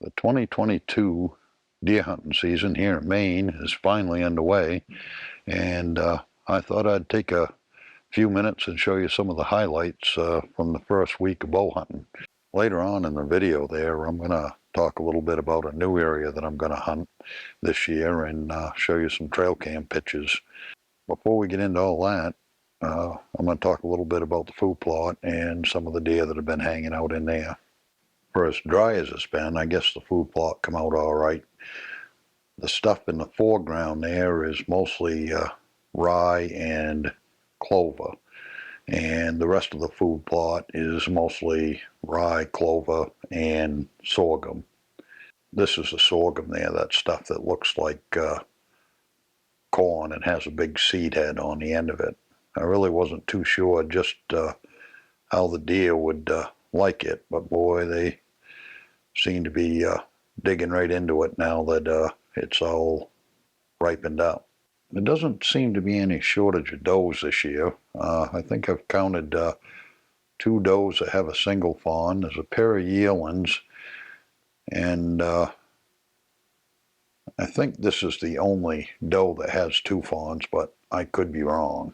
The 2022 deer hunting season here in Maine is finally underway, and I thought I'd take a few minutes and show you some of the highlights from the first week of bow hunting. Later on in the video there, I'm going to talk a little bit about a new area that I'm going to hunt this year and show you some trail cam pictures. Before we get into all that, I'm going to talk a little bit about the food plot and some of the deer that have been hanging out in there. For as dry as it's been, I guess the food plot come out all right. The stuff in the foreground there is mostly rye and clover, and the rest of the food plot is mostly rye, clover, and sorghum. This is the sorghum there, that stuff that looks like corn and has a big seed head on the end of it. I really wasn't too sure just how the deer would like it, but boy, they seem to be digging right into it now that it's all ripened up. There doesn't seem to be any shortage of does this year. I think I've counted 2 does that have a single fawn. There's a pair of yearlings, and I think this is the only doe that has 2 fawns, but I could be wrong.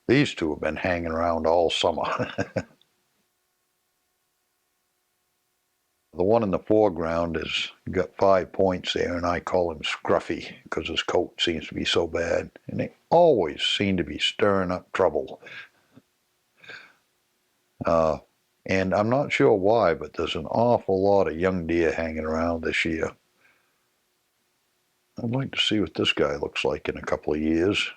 These 2 have been hanging around all summer. The one in the foreground has got 5 points there, and I call him Scruffy because his coat seems to be so bad. And they always seem to be stirring up trouble. And I'm not sure why, but there's an awful lot of young deer hanging around this year. I'd like to see what this guy looks like in a couple of years.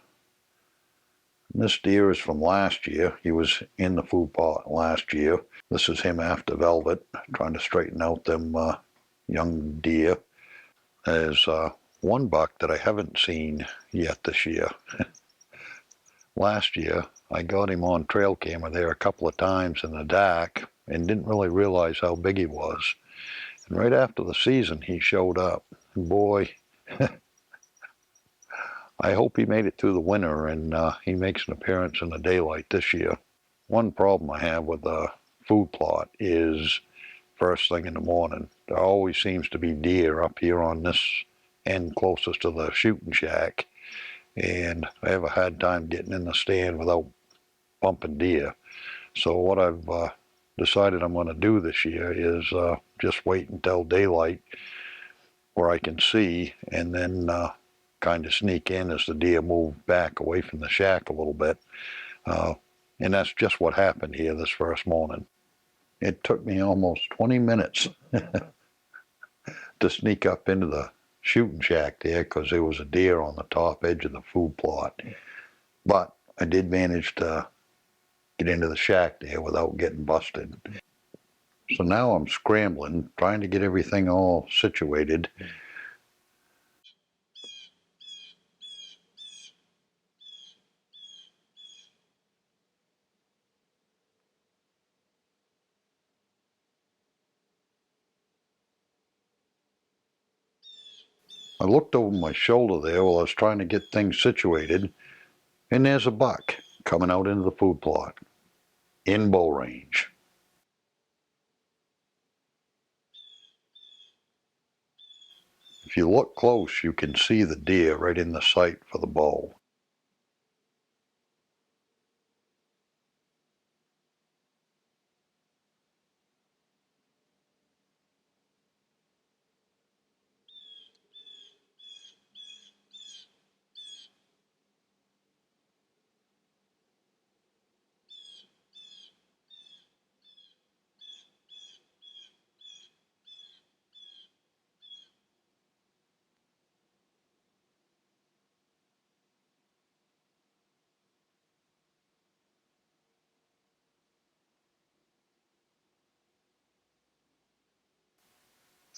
And this deer is from last year. He was in the food plot last year. This is him after velvet, trying to straighten out them young deer. There's one buck that I haven't seen yet this year. Last year, I got him on trail camera there a couple of times in the dark and didn't really realize how big he was. And right after the season, he showed up. And boy, I hope he made it through the winter and he makes an appearance in the daylight this year. One problem I have with the food plot is first thing in the morning. There always seems to be deer up here on this end closest to the shooting shack, and I have a hard time getting in the stand without bumping deer. So what I've decided I'm going to do this year is just wait until daylight where I can see, and then kind of sneak in as the deer move back away from the shack a little bit. And that's just what happened here this first morning. It took me almost 20 minutes to sneak up into the shooting shack there because there was a deer on the top edge of the food plot. But I did manage to get into the shack there without getting busted. So now I'm scrambling, trying to get everything all situated. I looked over my shoulder there while I was trying to get things situated, and there's a buck coming out into the food plot in bow range. If you look close, you can see the deer right in the sight for the bow.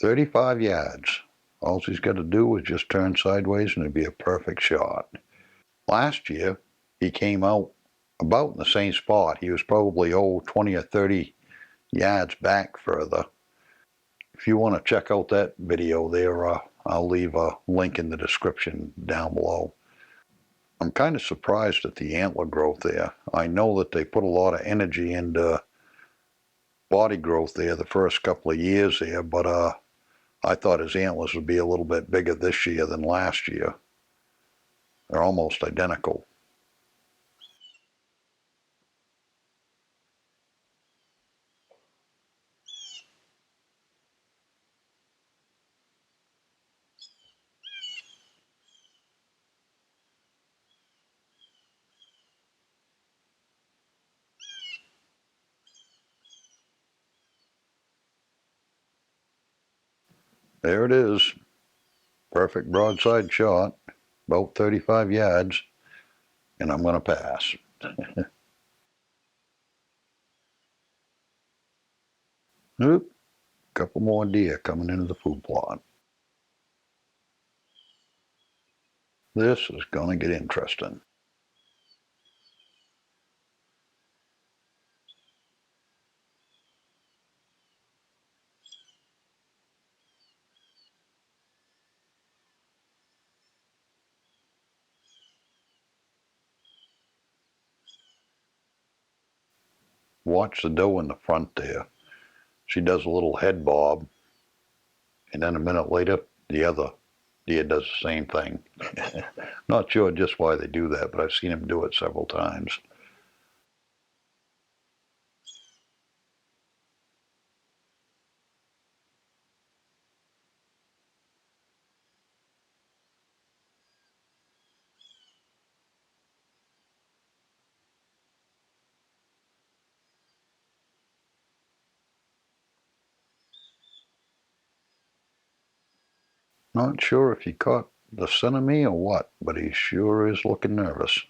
"35 yards. All he's got to do is just turn sideways and it'd be a perfect shot." Last year, he came out about in the same spot. He was probably 20 or 30 yards back further. If you want to check out that video there, I'll leave a link in the description down below. I'm kind of surprised at the antler growth there. I know that they put a lot of energy into body growth there the first couple of years there, but I thought his antlers would be a little bit bigger this year than last year. They're almost identical. There it is. Perfect broadside shot, about 35 yards, and I'm going to pass. Oop, couple more deer coming into the food plot. This is going to get interesting. Watch the doe in the front there. She does a little head bob, and then a minute later, the other deer does the same thing. Not sure just why they do that, but I've seen him do it several times. Not sure if he caught the scent of me or what, but he sure is looking nervous.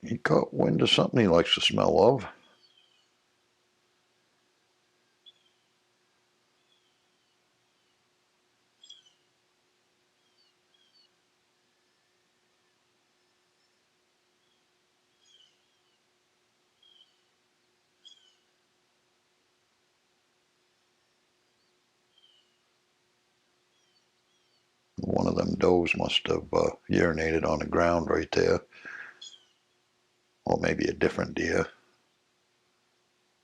He caught wind of something he likes the smell of. does must have urinated on the ground right there. Or maybe a different deer.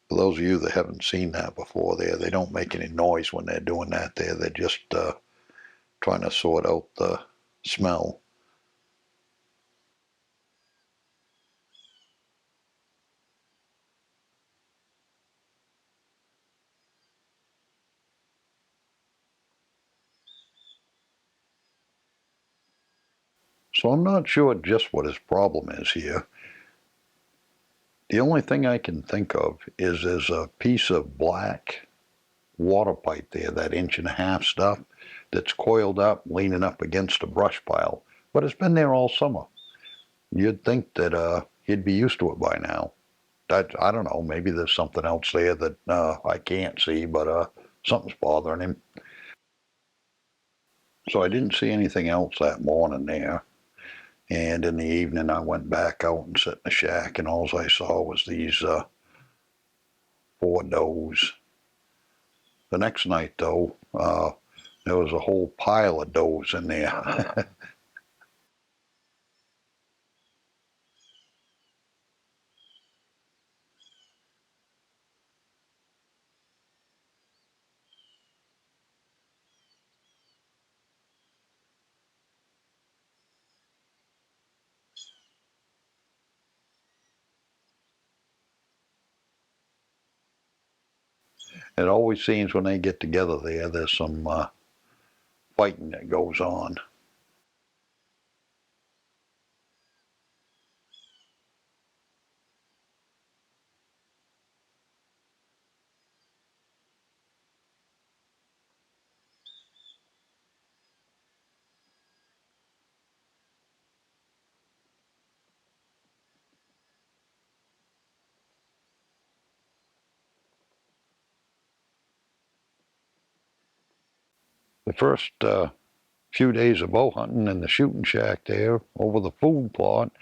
For those of you that haven't seen that before there, they don't make any noise when they're doing that there. They're just trying to sort out the smell. So I'm not sure just what his problem is here. The only thing I can think of is there's a piece of black water pipe there, that 1.5-inch stuff, that's coiled up, leaning up against a brush pile. But it's been there all summer. You'd think that he'd be used to it by now. I don't know, maybe there's something else there that I can't see, but something's bothering him. So I didn't see anything else that morning there. And in the evening, I went back out and sat in the shack, and all I saw was these 4 does. The next night, though, there was a whole pile of does in there. It always seems when they get together there, there's some fighting that goes on. The first few days of bow hunting in the shooting shack there over the food plot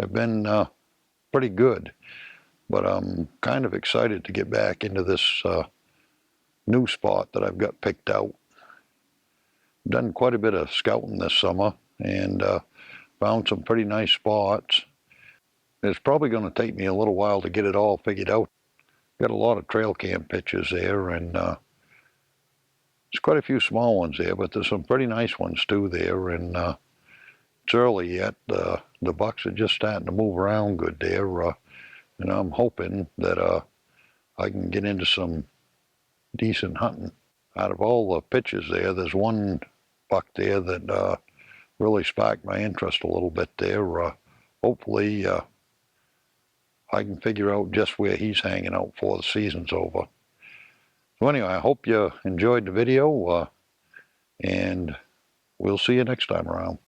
have been pretty good. But I'm kind of excited to get back into this new spot that I've got picked out. Done quite a bit of scouting this summer and found some pretty nice spots. It's probably going to take me a little while to get it all figured out. Got a lot of trail cam pictures there, and there's quite a few small ones there, but there's some pretty nice ones too there, and it's early yet. The bucks are just starting to move around good there, and I'm hoping that I can get into some decent hunting. Out of all the pictures there, there's one buck there that really sparked my interest a little bit there. Hopefully I can figure out just where he's hanging out before the season's over. So anyway, I hope you enjoyed the video, and we'll see you next time around.